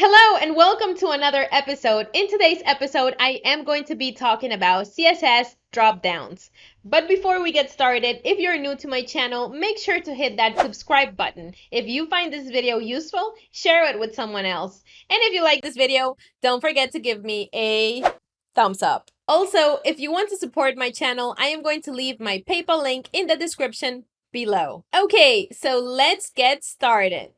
Hello and welcome to another episode. In today's episode, I am going to be talking about CSS dropdowns. But before we get started, if you're new to my channel, make sure to hit that subscribe button. If you find this video useful, share it with someone else. And if you like this video, don't forget to give me a thumbs up. Also, if you want to support my channel, I am going to leave my PayPal link in the description below. Okay, so let's get started.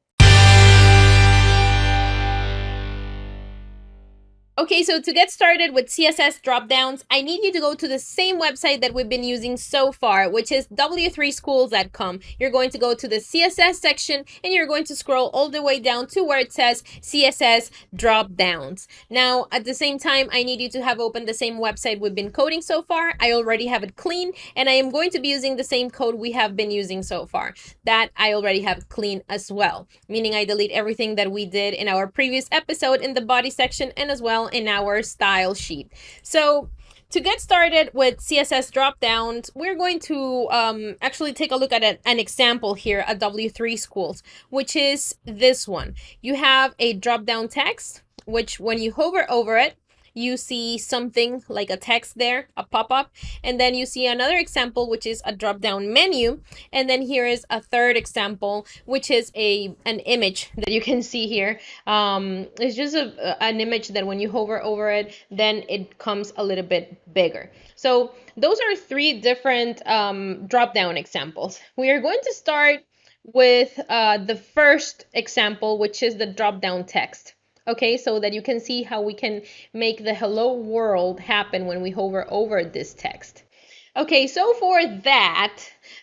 Okay, so to get started with CSS dropdowns, I need you to go to the same website that we've been using so far, which is w3schools.com. You're going to go to the CSS section and you're going to scroll all the way down to where it says CSS dropdowns. Now, at the same time, I need you to have opened the same website we've been coding so far. I already have it clean and I am going to be using the same code we have been using so far. That I already have clean as well, meaning I delete everything that we did in our previous episode in the body section and as well in our style sheet. So to get started with CSS dropdowns, we're going to actually take a look at an example here at W3 Schools, which is this one. You have a dropdown text, which when you hover over it, you see something like a text there, a pop-up, and then you see another example, which is a drop-down menu, and then here is a third example, which is an image that you can see here. It's just an image that when you hover over it, then it comes a little bit bigger. So those are three different drop-down examples. We are going to start with the first example, which is the drop-down text. Okay, so that you can see how we can make the hello world happen when we hover over this text. Okay, so for that,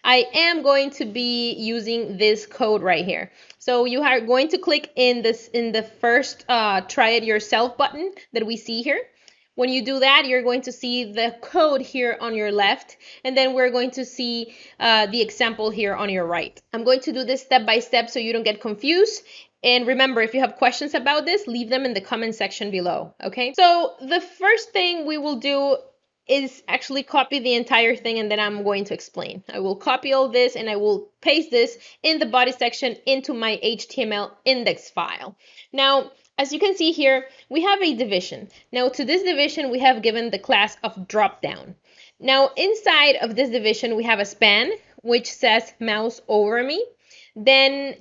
I am going to be using this code right here. So you are going to click in the first try it yourself button that we see here. When you do that, you're going to see the code here on your left, and then we're going to see the example here on your right. I'm going to do this step by step so you don't get confused. And remember, if you have questions about this, leave them in the comment section below, okay? So the first thing we will do is actually copy the entire thing, and then I'm going to explain. I will copy all this and I will paste this in the body section into my HTML index file. Now, as you can see here, we have a division. Now to this division, we have given the class of dropdown. Now inside of this division, we have a span, which says mouse over me. Then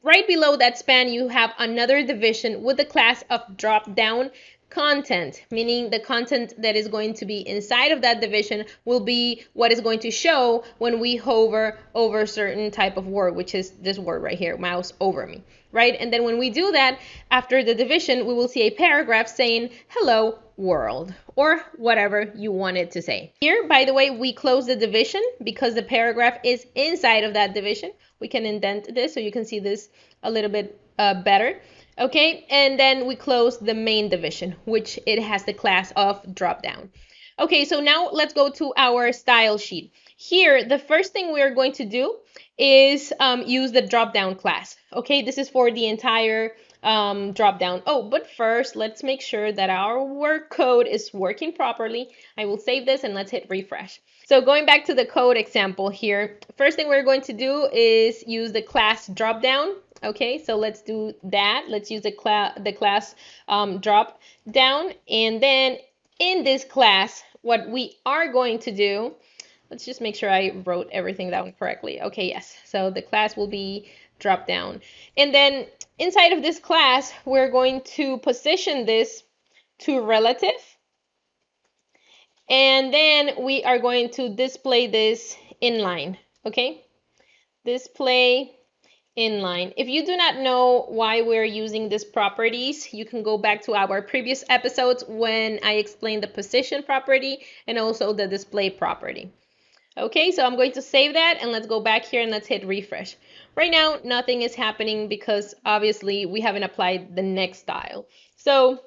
right below that span, you have another division with the class of Dropdown Content, meaning the content that is going to be inside of that division will be what is going to show when we hover over a certain type of word, which is this word right here, mouse over me, right? And then when we do that, after the division, we will see a paragraph saying, hello world, or whatever you want it to say. Here, by the way, we close the division because the paragraph is inside of that division. We can indent this so you can see this a little bit better. Okay, and then we close the main division, which it has the class of dropdown. Okay, so now let's go to our style sheet. Here, the first thing we're going to do is use the dropdown class. Okay, this is for the entire dropdown. Oh, but first, let's make sure that our work code is working properly. I will save this and let's hit refresh. So going back to the code example here, first thing we're going to do is use the class dropdown. Okay, so let's do that. Let's use the class dropdown, and then in this class, what we are going to do, let's just make sure I wrote everything down correctly. Okay, yes. So the class will be dropdown, and then inside of this class, we're going to position this to relative, and then we are going to display this inline. Okay, display inline. If you do not know why we're using these properties, you can go back to our previous episodes when I explained the position property and also the display property. Okay, so I'm going to save that and let's go back here and let's hit refresh. Right now, nothing is happening because obviously we haven't applied the next style. So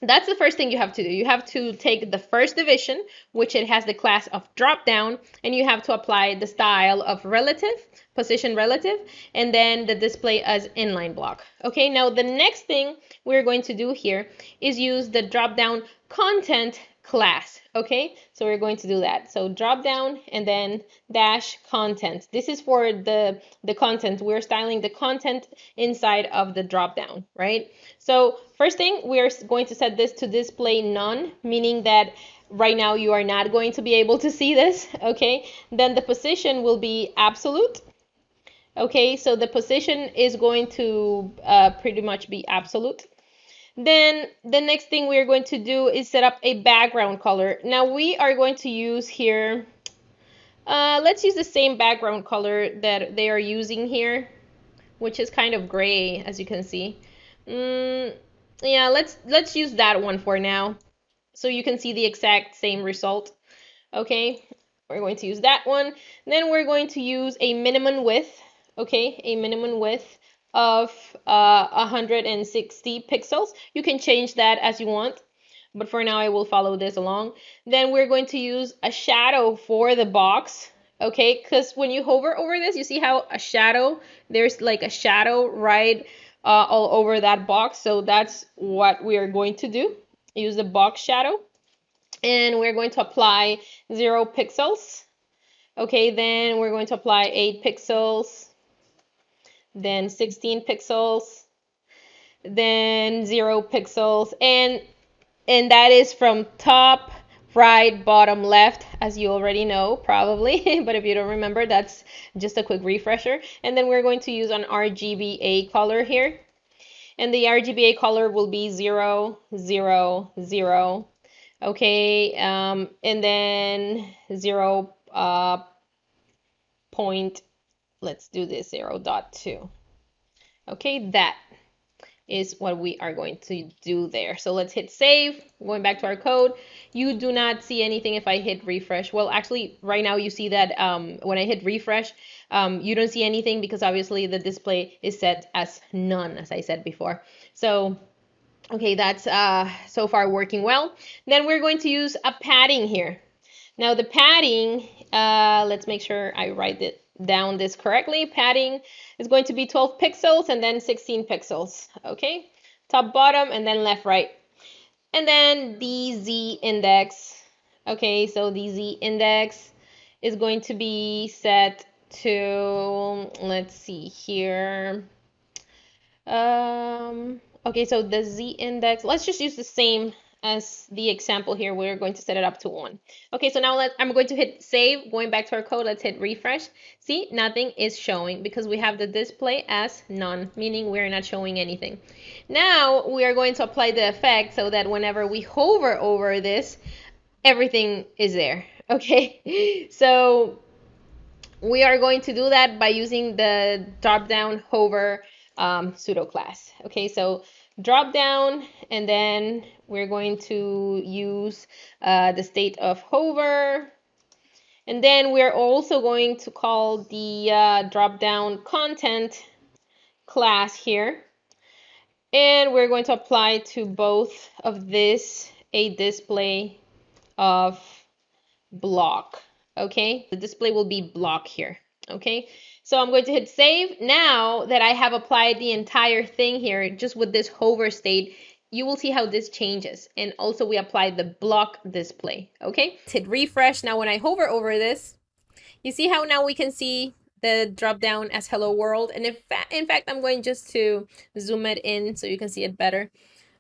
that's the first thing you have to do. You have to take the first division, which it has the class of dropdown, and you have to apply the style of relative, position relative, and then the display as inline block. Okay, now the next thing we're going to do here is use the dropdown content class. Okay, so we're going to do that. So drop down and then dash content. This is for the content. We're styling the content inside of the drop down, right? So first thing, we're going to set this to display none, meaning that right now you are not going to be able to see this. Okay, then the position will be absolute. Okay, so the position is going to pretty much be absolute. Then the next thing we are going to do is set up a background color. Now we are going to use here, let's use the same background color that they are using here, which is kind of gray, as you can see. Yeah, let's use that one for now, so you can see the exact same result. Okay, we're going to use that one. Then we're going to use a minimum width. Okay, a minimum width of 160 pixels. You can change that as you want, but for now I will follow this along. Then we're going to use a shadow for the box. Okay, because when you hover over this, you see how a shadow, there's like a shadow right all over that box. So that's what we are going to do. Use the box shadow. And we're going to apply 0 pixels. Okay, then we're going to apply 8 pixels, then 16 pixels, then 0 pixels, and that is from top, right, bottom, left, as you already know, probably, but if you don't remember, that's just a quick refresher. And then we're going to use an RGBA color here, and the RGBA color will be 0, 0, 0. Okay, and then 0 point, let's do this, 0.2. Okay, that is what we are going to do there. So let's hit save. Going back to our code, you do not see anything if I hit refresh. Well, actually, right now you see that when I hit refresh, you don't see anything because obviously the display is set as none, as I said before. So okay, that's so far working well. Then we're going to use a padding here. Now the padding, let's make sure I write it down this correctly. Padding is going to be 12 pixels and then 16 pixels. Okay, top, bottom, and then left, right. And then the Z index. Okay, so the Z index is going to be set to, let's see here. Okay, so the Z index, let's just use the same as the example here. We're going to set it up to 1. Okay, so now I'm going to hit save. Going back to our code, let's hit refresh. See, nothing is showing because we have the display as none, meaning we're not showing anything. Now we are going to apply the effect so that whenever we hover over this, everything is there. Okay, so we are going to do that by using the Dropdown Hover pseudo class. Okay, so drop down, and then we're going to use the state of hover, and then we're also going to call the Dropdown Content class here, and we're going to apply to both of this a display of block. Okay, the display will be block here. Okay, so I'm going to hit save. Now that I have applied the entire thing here, just with this hover state, you will see how this changes. And also we applied the block display. Okay, let's hit refresh. Now when I hover over this, you see how now we can see the drop down as hello world. And in fact, I'm going just to zoom it in so you can see it better.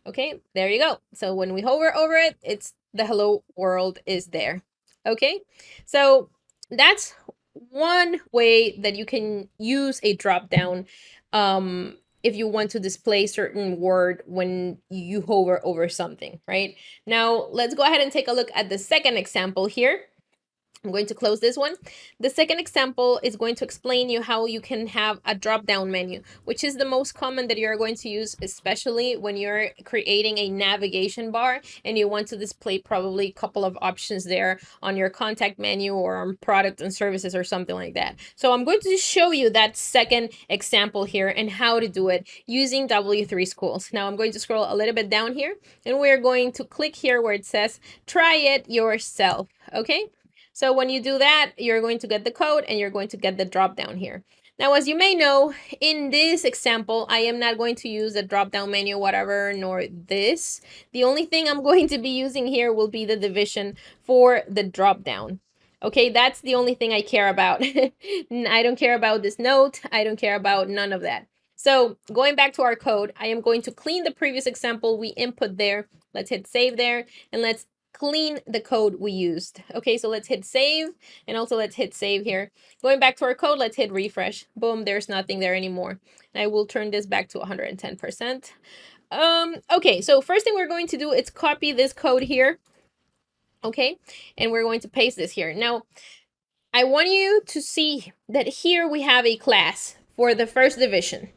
Okay, there you go. So when we hover over it, it's the hello world is there. Okay, so that's one way that you can use a drop down if you want to display certain word when you hover over something, right? Now let's go ahead and take a look at the second example here. I'm going to close this one. The second example is going to explain you how you can have a drop-down menu, which is the most common that you're going to use, especially when you're creating a navigation bar and you want to display probably a couple of options there on your contact menu or on product and services or something like that. So I'm going to show you that second example here and how to do it using W3 Schools. Now I'm going to scroll a little bit down here and we're going to click here where it says try it yourself. Okay, so when you do that, you're going to get the code and you're going to get the drop down here. Now, as you may know, in this example, I am not going to use a drop-down menu, whatever, nor this. The only thing I'm going to be using here will be the division for the drop-down. Okay, that's the only thing I care about. I don't care about this note. I don't care about none of that. So going back to our code, I am going to clean the previous example we input there. Let's hit save there, and let's clean the code we used. Okay, so let's hit save, and also let's hit save here. Going back to our code, let's hit refresh. Boom, there's nothing there anymore. And I will turn this back to 110%. Okay, so first thing we're going to do is copy this code here. Okay, and we're going to paste this here. Now, I want you to see that here we have a class for the first division.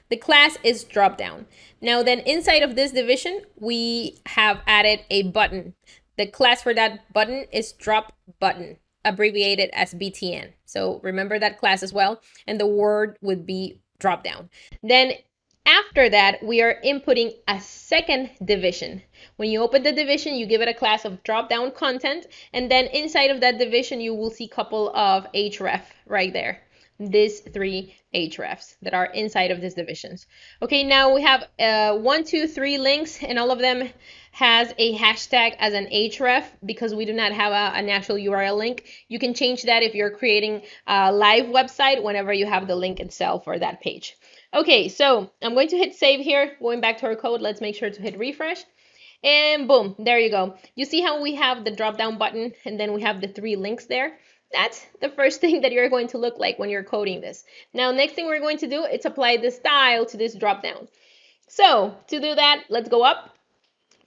The class is Dropdown. Now then, inside of this division, we have added a button. The class for that button is Drop Button, abbreviated as BTN. So remember that class as well, and the word would be Dropdown. Then after that, we are inputting a second division. When you open the division, you give it a class of Dropdown Content, and then inside of that division, you will see a couple of href right there. These 3 hrefs that are inside of these divisions. Okay, now we have 1, 2, 3 links, and all of them has a hashtag as an href because we do not have an actual URL link. You can change that if you're creating a live website whenever you have the link itself for that page. Okay, so I'm going to hit save here. Going back to our code, let's make sure to hit refresh. And boom, there you go. You see how we have the drop down button and then we have the 3 links there? That's the first thing that you're going to look like when you're coding this. Now, next thing we're going to do is apply the style to this drop down. So to do that, let's go up.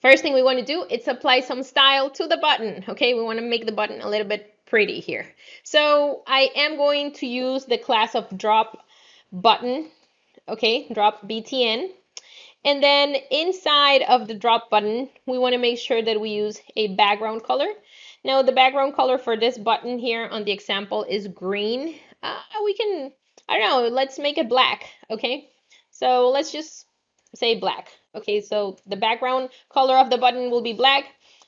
First thing we want to do is apply some style to the button. Okay, we want to make the button a little bit pretty here. So I am going to use the class of drop button. Okay, drop BTN. And then inside of the drop button, we want to make sure that we use a background color. Now the background color for this button here on the example is green. We can, I don't know, let's make it black, okay? So let's just say black. Okay, so the background color of the button will be black.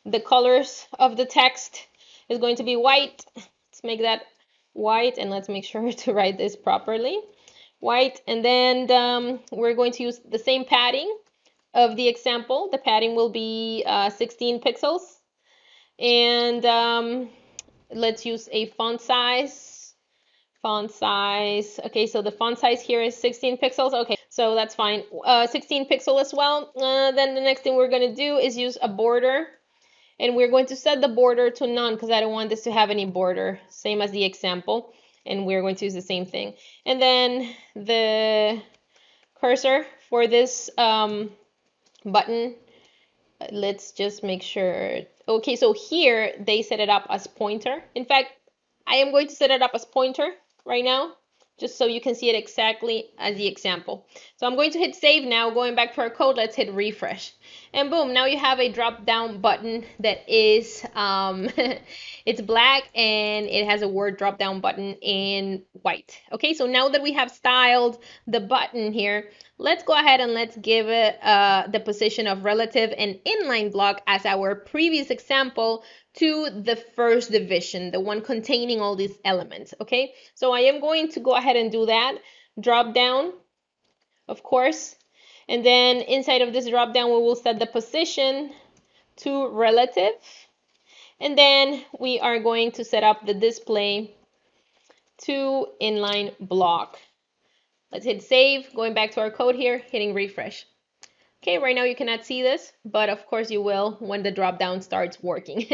The colors of the text is going to be white. Let's make that white, and let's make sure to write this properly. White, and then we're going to use the same padding of the example. The padding will be 16 pixels. And let's use a font size. Okay, so the font size here is 16 pixels. Okay, so that's fine. 16 pixel as well. Then the next thing we're going to do is use a border. And we're going to set the border to none because I don't want this to have any border, same as the example. And we're going to use the same thing. And then the cursor for this button, let's just make sure. Okay, so here they set it up as pointer. In fact, I am going to set it up as pointer right now, just so you can see it exactly as the example. So I'm going to hit save now. Going back to our code, let's hit refresh. And boom, now you have a drop down button that is, it's black and it has a word drop down button in white. Okay, so now that we have styled the button here, let's go ahead and let's give it the position of relative and inline block as our previous example to the first division, the one containing all these elements. Okay, so I am going to go ahead and do that. Drop down, of course. And then inside of this drop down, we will set the position to relative. And then we are going to set up the display to inline block. Let's hit save, going back to our code here, hitting refresh. Okay, right now you cannot see this, but of course you will when the drop down starts working.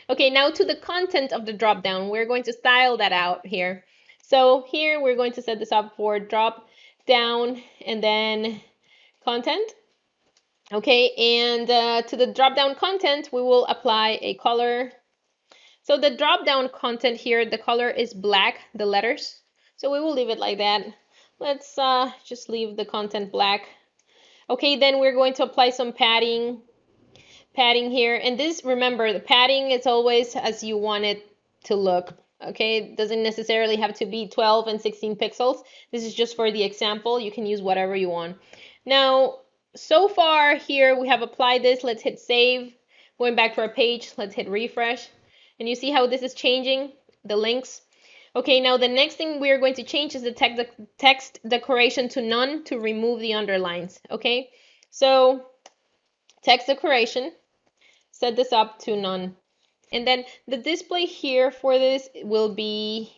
Okay, now to the content of the drop down, we're going to style that out here. So here we're going to set this up for drop down and then content. Okay, and to the drop down content, we will apply a color. So the drop down content here, the color is black, the letters. So we will leave it like that. Let's just leave the content black. Okay, then we're going to apply some padding here. And this, remember, the padding is always as you want it to look. Okay, it doesn't necessarily have to be 12 and 16 pixels. This is just for the example. You can use whatever you want. Now, so far here we have applied this. Let's hit save. Going back to our page, let's hit refresh. And you see how this is changing the links. Okay, now the next thing we are going to change is the text decoration to none to remove the underlines. Okay, so text decoration, set this up to none. And then the display here for this will be,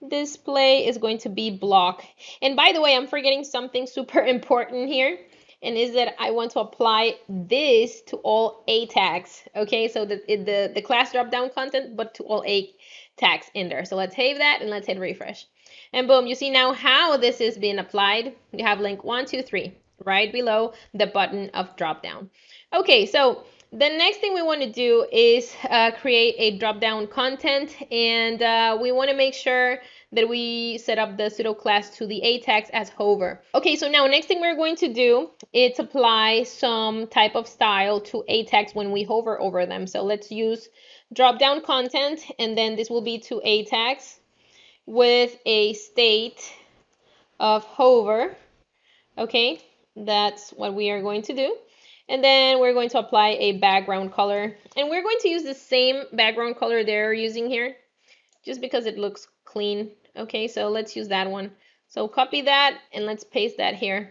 display is going to be block. And by the way, I'm forgetting something super important here, and is that I want to apply this to all A tags. Okay, so the class dropdown content, but to all A tags in there. So let's save that and let's hit refresh. And boom, you see now how this is being applied. You have link 1, 2, 3 right below the button of dropdown. Okay, so the next thing we want to do is create a dropdown content, and we want to make sure that we set up the pseudo class to the A tags as hover. Okay, so now next thing we're going to do is apply some type of style to A tags when we hover over them. So let's use dropdown content, and then this will be to A tags with a state of hover. Okay, that's what we are going to do. And then we're going to apply a background color. And we're going to use the same background color they're using here, just because it looks clean. Okay, so let's use that one. So copy that and let's paste that here.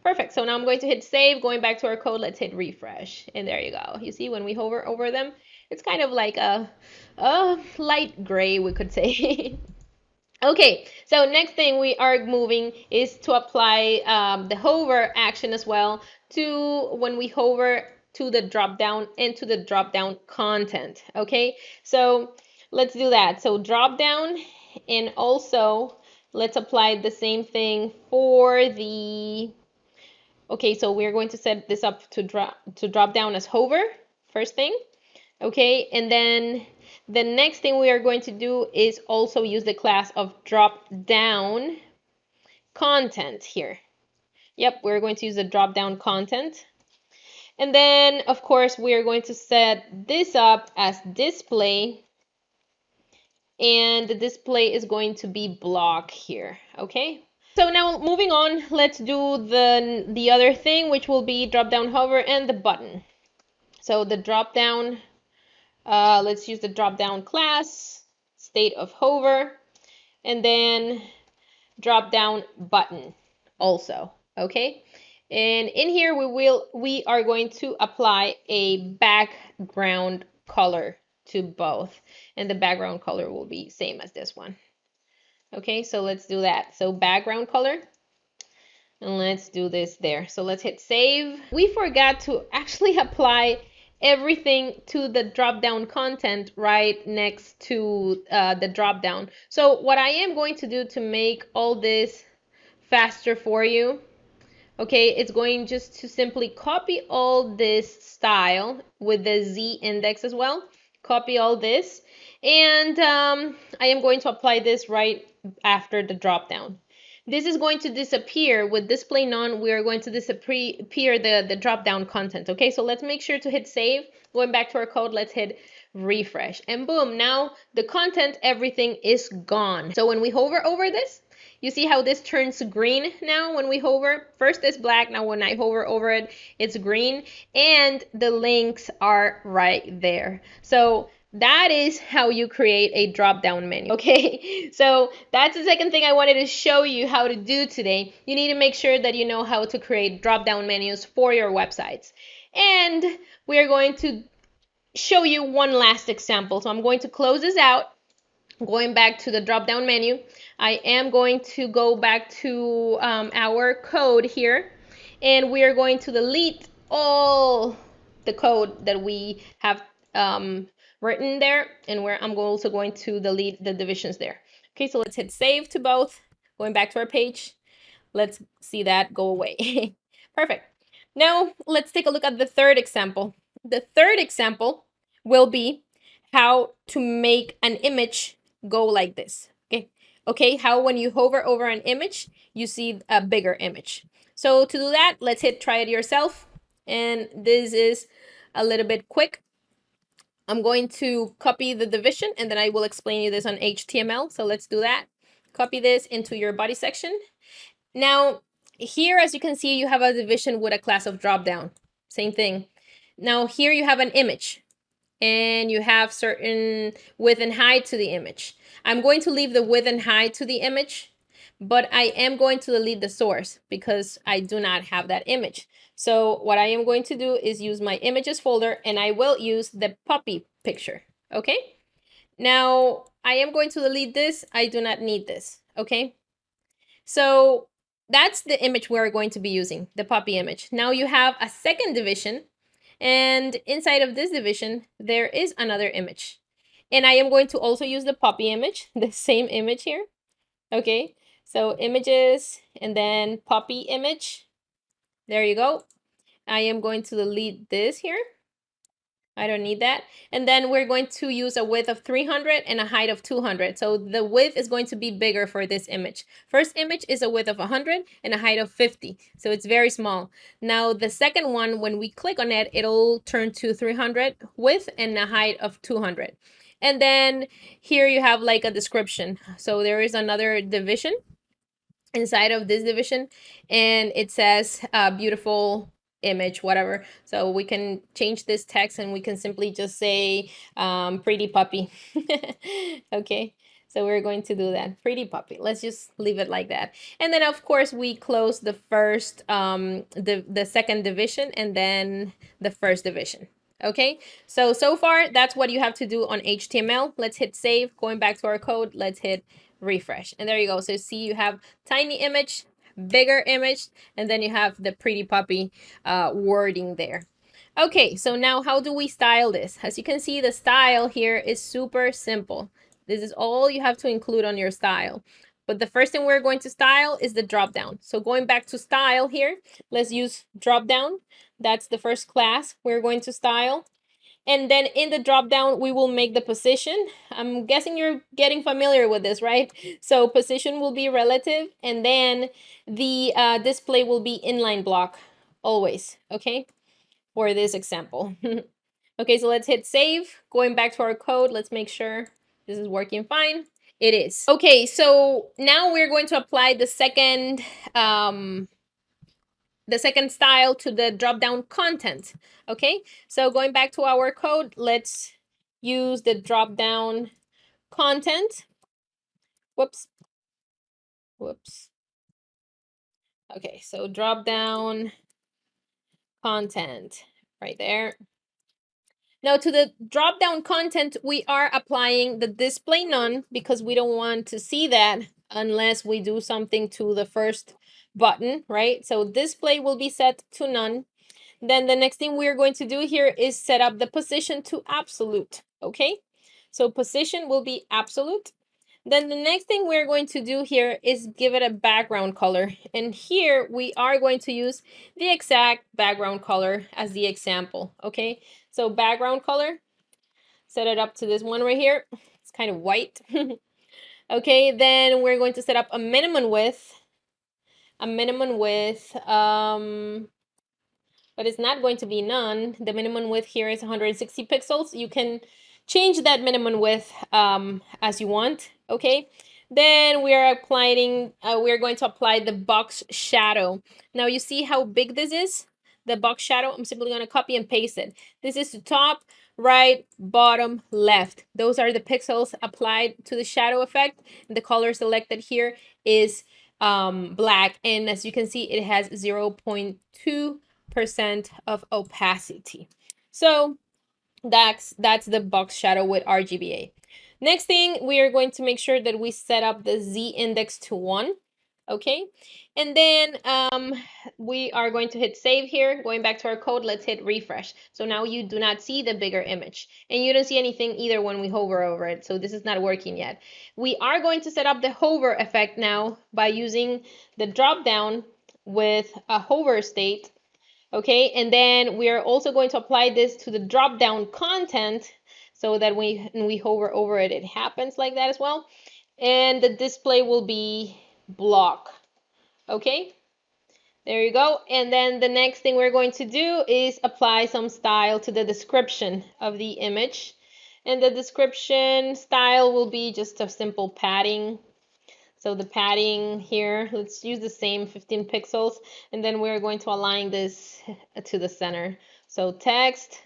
Perfect. So now I'm going to hit save. Going back to our code, let's hit refresh. And there you go. You see when we hover over them, it's kind of like a light gray, we could say. Okay, so next thing we are moving is to apply the hover action as well to when we hover to the drop down and to the drop down content. Okay, so let's do that. So drop down, and also let's apply the same thing for the, okay, so we're going to set this up to drop down as hover first thing. Okay, and then the next thing we are going to do is also use the class of Dropdown Content here. Yep, we're going to use the Dropdown Content. And then, of course, we are going to set this up as display. And the display is going to be block here, okay? So now moving on, let's do the other thing, which will be Dropdown Hover and the button. So the Dropdown, let's use the Dropdown class, state of hover, and then Dropdown Button also, okay? And in here we are going to apply a background color to both, and the background color will be same as this one. Okay, so let's do that. So background color, and let's do this there. So let's hit save. We forgot to actually apply everything to the drop-down content right next to the drop-down. So what I am going to do to make all this faster for you, okay, it's going just to simply copy all this style with the Z index as well. Copy all this, and I am going to apply this right after the drop-down. This is going to disappear with display none. We are going to disappear the drop-down content. Okay, so let's make sure to hit save. Going back to our code, let's hit refresh, and boom, now the content, everything is gone. So when we hover over this, you see how this turns green now when we hover? First it's black, now when I hover over it, it's green, and the links are right there. So that is how you create a drop-down menu, okay? So that's the second thing I wanted to show you how to do today. You need to make sure that you know how to create drop-down menus for your websites. And we are going to show you one last example. So I'm going to close this out. Going back to the drop-down menu, I am going to go back to our code here, and we are going to delete all the code that we have written there, and where I'm also going to delete the divisions there. Okay, so let's hit save to both. Going back to our page, let's see that go away. Perfect. Now let's take a look at the third example. The third example will be how to make an image go like this. Okay, how when you hover over an image, you see a bigger image. So to do that, let's hit try it yourself. And this is a little bit quick. I'm going to copy the division, and then I will explain you this on HTML. So let's do that. Copy this into your body section. Now, here, as you can see, you have a division with a class of dropdown. Same thing. Now, here you have an image. and you have certain width and height to the image. I'm going to leave the width and height to the image, but I am going to delete the source because I do not have that image. So what I am going to do is use my images folder, and I will use the puppy picture, okay? Now, I am going to delete this. I do not need this, okay? So that's the image we're going to be using, the puppy image. Now you have a second division, and inside of this division, there is another image. And I am going to also use the puppy image, the same image here, okay? So images, and then puppy image. There you go. I am going to delete this here. I don't need that. And then we're going to use a width of 300 and a height of 200. So the width is going to be bigger for this image. First image is a width of 100 and a height of 50. So it's very small. Now the second one, when we click on it, it'll turn to 300 width and a height of 200. And then here you have like a description. So there is another division inside of this division, and it says beautiful image, whatever. So we can change this text and we can simply just say pretty puppy. Okay, so we're going to do that, pretty puppy. Let's just leave it like that. And then of course we close the first the second division and then the first division. Okay, so far that's what you have to do on HTML. Let's hit save. Going back to our code, let's hit refresh, and there you go. So see, you have tiny image, bigger image, and then you have the pretty puppy wording there. Okay, so now how do we style this? As you can see, the style here is super simple. This is all you have to include on your style. But the first thing we're going to style is the dropdown. So going back to style here, let's use dropdown. That's the first class we're going to style. And then in the dropdown, we will make the position. I'm guessing you're getting familiar with this, right? So position will be relative, and then the display will be inline block always, okay? For this example. Okay, so let's hit save. Going back to our code, let's make sure this is working fine. It is. Okay, so now we're going to apply the second style to the drop-down content. Okay, so going back to our code, let's use the drop-down content. Whoops. Okay, so drop-down content right there. Now to the drop-down content, we are applying the display none because we don't want to see that unless we do something to the first button, right? So display will be set to none. Then the next thing we're going to do here is set up the position to absolute, okay? So position will be absolute. Then the next thing we're going to do here is give it a background color. And here we are going to use the exact background color as the example, okay? So background color, set it up to this one right here. It's kind of white. Okay, then we're going to set up a minimum width. But it's not going to be none. The minimum width here is 160 pixels. You can change that minimum width as you want, okay? Then we're going to apply the box shadow. Now you see how big this is? The box shadow, I'm simply gonna copy and paste it. This is the top, right, bottom, left. Those are the pixels applied to the shadow effect. The color selected here is black, and as you can see, it has 0.2% of opacity. So that's the box shadow with RGBA. Next thing, we are going to make sure that we set up the Z index to 1. Okay, and then we are going to hit save here. Going back to our code, let's hit refresh. So now you do not see the bigger image, and you don't see anything either when we hover over it. So this is not working yet. We are going to set up the hover effect now by using the drop down with a hover state. Okay, and then we are also going to apply this to the drop down content so that when we hover over it, it happens like that as well. And the display will be block. Okay, there you go. And then the next thing we're going to do is apply some style to the description of the image. And the description style will be just a simple padding. So the padding here, let's use the same 15 pixels. And then we're going to align this to the center. So text,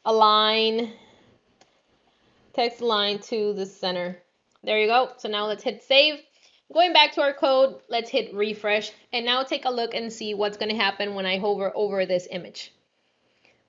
align, text line to the center. There you go. So now let's hit save. Going back to our code, let's hit refresh. And now take a look and see what's going to happen when I hover over this image.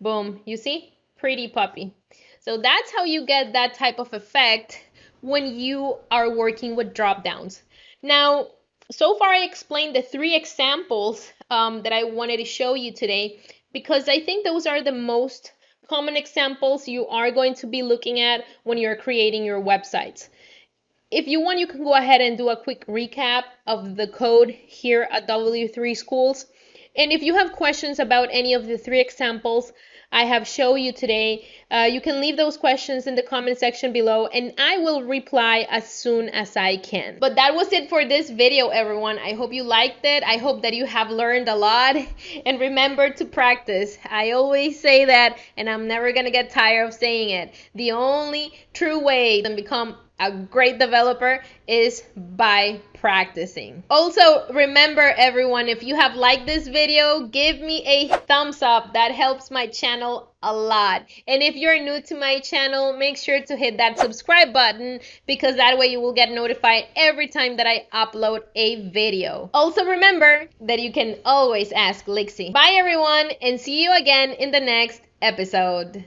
Boom, you see? Pretty puppy. So that's how you get that type of effect when you are working with dropdowns. Now, so far I explained the 3 examples that I wanted to show you today, because I think those are the most common examples you are going to be looking at when you're creating your websites. If you want, you can go ahead and do a quick recap of the code here at W3 Schools. And if you have questions about any of the 3 examples I have shown you today, you can leave those questions in the comment section below and I will reply as soon as I can. But that was it for this video, everyone. I hope you liked it. I hope that you have learned a lot. And remember to practice. I always say that, and I'm never gonna get tired of saying it. The only true way to become a great developer is by practicing. Also, remember everyone, if you have liked this video, give me a thumbs up. That helps my channel a lot. And if you're new to my channel, make sure to hit that subscribe button, because that way you will get notified every time that I upload a video. Also remember that you can always ask Lixi. Bye everyone, and see you again in the next episode.